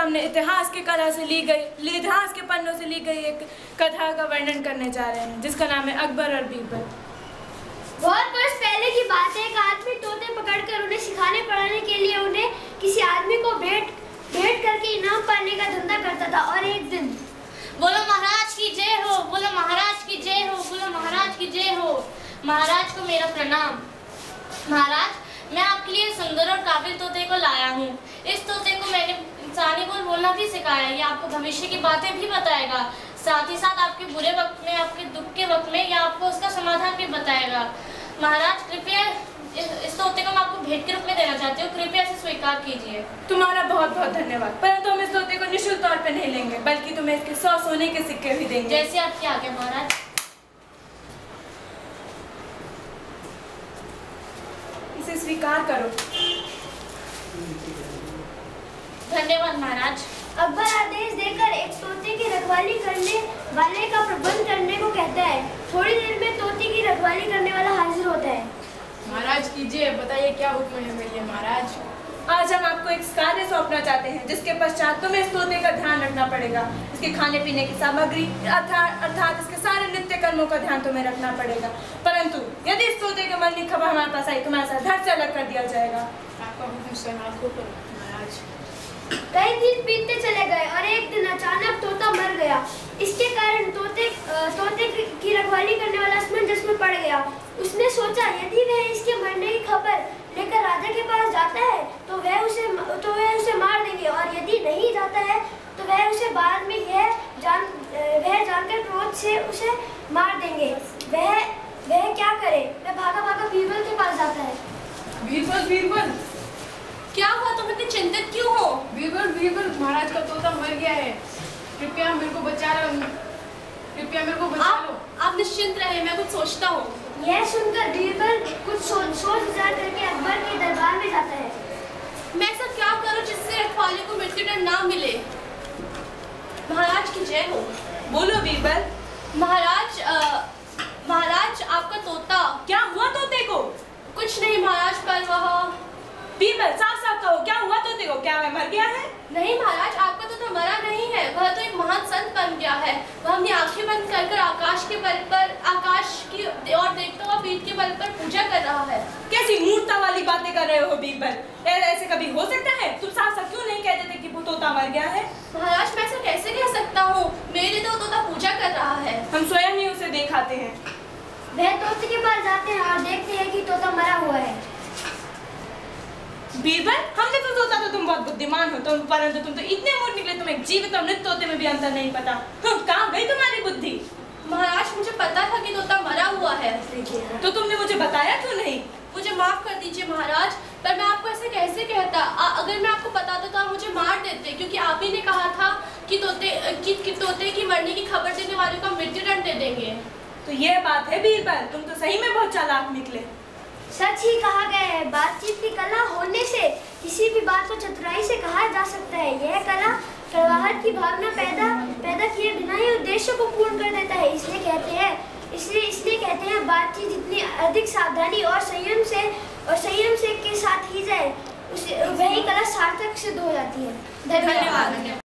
सामने इतिहास के इतिहास के पन्नों से ली गई एक कथा का वर्णन करने जा रहे हैं, जिसका नाम है अकबर और बीरबल। बहुत वर्ष पहले की बात है। एक आदमी तोते पकड़कर उन्हें सिखाने पढ़ाने के लिए उन्हें किसी आदमी को भेंट करके इनाम पाने का धंधा करता था। और एक दिन बोलो महाराज की जय हो, बोलो महाराज की जय हो, बोलो महाराज की जय हो। महाराज को मेरा प्रणाम। महाराज, मैं आपके लिए सुंदर और काबिल तोते को लाया हूँ। इस तोते को मैंने इंसानी बोल बोलना भी सिखाया। ये आपको भविष्य की बातें भी बताएगा, साथ ही साथ आपके बुरे वक्त में, आपके दुख के वक्त में या आपको उसका समाधान भी बताएगा। महाराज, कृपया इस तोते को मैं आपको भेंट के रूप में देना चाहती हूँ, कृपया इसे स्वीकार कीजिए। तुम्हारा बहुत बहुत धन्यवाद, परंतु हम इस तोते को निःशुल्क तौर पर नहीं लेंगे, बल्कि तुम्हें इसके 100 सोने के सिक्के भी देंगे। जैसे आपकी आज्ञा महाराज। इसे स्वीकार करो। धन्यवाद महाराज। अकबर आदेश देकर एक तोते की रखवाली करने वाले का प्रबंध करने को कहता है। थोड़ी देर में तोते की रखवाली करने वाला हाजिर होता है। महाराज कीजिए, बताइए क्या हुक्म है मेरे लिए महाराज। आज हम आपको एक कार्य सौंपना चाहते हैं, जिसके पश्चात तुम्हें इस तोते का ध्यान रखना पड़ेगा। इसके खाने पीने की सामग्री अर्थात इसके सारे नित्य कर्मों का ध्यान तुम्हें रखना पड़ेगा। परंतु यदि इस तोते के मन की खबर हमारे पास आई, तुम्हारा सर धड़ से अलग कर दिया जाएगा। आपका हुक्म सुनाओ महाराज। कई दिन बीतते चले गए और एक दिन अचानक तोता मर गया। इसके कारण तोते की रखवाली करने वाला असमंजस में पड़ गया। उसने सोचा, यदि वह इसके मरने की खबर लेकर राजा के पास जाता है तो वह उसे मार देंगे, और यदि नहीं जाता है तो वह उसे बाद में वह जानकर क्रोध से उसे मार देंगे। वह क्या करे? वह भागा बीरबल के पास जाता है। बीरबल, क्या हुआ? तुम इतने चिंतित क्यों हो? बीरबल, महाराज का तोता मर गया है, कृपया मेरे को बचा लो। आप निश्चिंत रहे, मैं कुछ सोचता हूँ। यह सुनकर बीरबल कुछ सोच विचार करके अकबर के दरबार में जाता है। मैं ऐसा क्या करूं जिससे रखवाली को मृत्युदंड ना मिले? महाराज की जय हो। बोलो बीरबल। महाराज, आपका तोता। क्या हुआ तोते को? कुछ नहीं महाराज, पर वह। बीरबल, साफ साफ कहो, क्या हुआ तोते को? क्या वह मर गया है? नहीं महाराज, आपका तोता मरा नहीं है, वह तो एक महान संत बन गया है। वह अपनी आंखें बंद कर आकाश की और देखता हुआ पीठ के बल पर पूजा कर रहा है। कैसी मूर्खता वाली बातें कर रहे हो बीरबल? ऐसे कभी हो सकता है? तुम साफ साफ क्यों नहीं कहते थे कि वो तोता मर गया है? महाराज, मैं ऐसा कैसे कह सकता हूँ? मेरे तो तोता पूजा कर रहा है। हम स्वयं ही उसे दिखाते हैं। वह तोते के पास जाते हैं और देखते हैं कि तोता मरा हुआ है। बीरबल, हमने तो सोचा था तुम बहुत बुद्धिमान हो, परंतु तुम तो इतने मूर्ख निकले, तुम्हें जीवित और मृत तोते में भी अंतर नहीं पता। कहाँ गई तुम्हारी बुद्धि? महाराज, मुझे पता था कि तोता मरा हुआ है, तो तुमने मुझे बताया क्यों नहीं? मुझे माफ कर दीजिए महाराज, पर मैं आपको ऐसे कैसे कहता। अगर मैं आपको बताता तो आप मुझे मार देते, क्योंकि आप ही ने कहा था कि तोते की मरने की खबर देने वालों का मृत्युदंड दे देंगे। तो ये बात है बीरबल, तुम तो सही में बहुत चालाक निकले। सच ही कहा गया है, बातचीत की कला होने से किसी भी बात को चतुराई से कहा जा सकता है। यह कला कड़वाहट की भावना पैदा किए बिना ही उद्देश्य को पूर्ण कर देता है। इसलिए कहते हैं बातचीत जितनी अधिक सावधानी और संयम से के साथ की जाए, वही कला सार्थक सिद्ध हो जाती है। धन्यवाद।